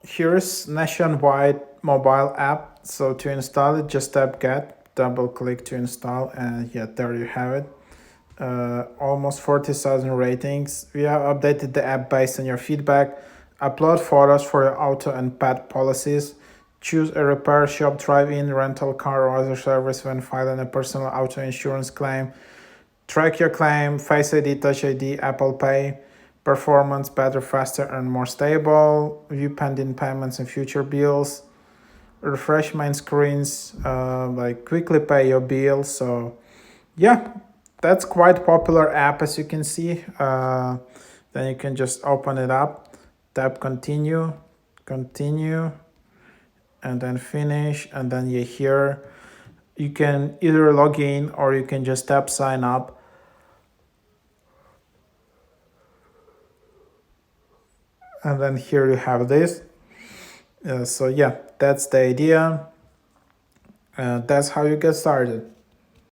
Here's nationwide mobile app. So to install it, just tap get, double click to install, and yeah, there you have it. Almost 40,000 ratings. We have updated the app based on your feedback. Upload photos for your auto and pet policies. Choose a repair shop, drive-in, rental car, or other service when filing a personal auto insurance claim. Track your claim, Face ID, Touch ID, Apple Pay. Performance better, faster, and more stable. View pending payments and future bills. Refresh main screens, like quickly pay your bill. So yeah, that's quite popular app as you can see. Then you can just open it up, tap continue, continue, and then finish, and then you here you can either log in or you can just tap sign up, and then here you have this. So yeah, that's the idea. That's how you get started.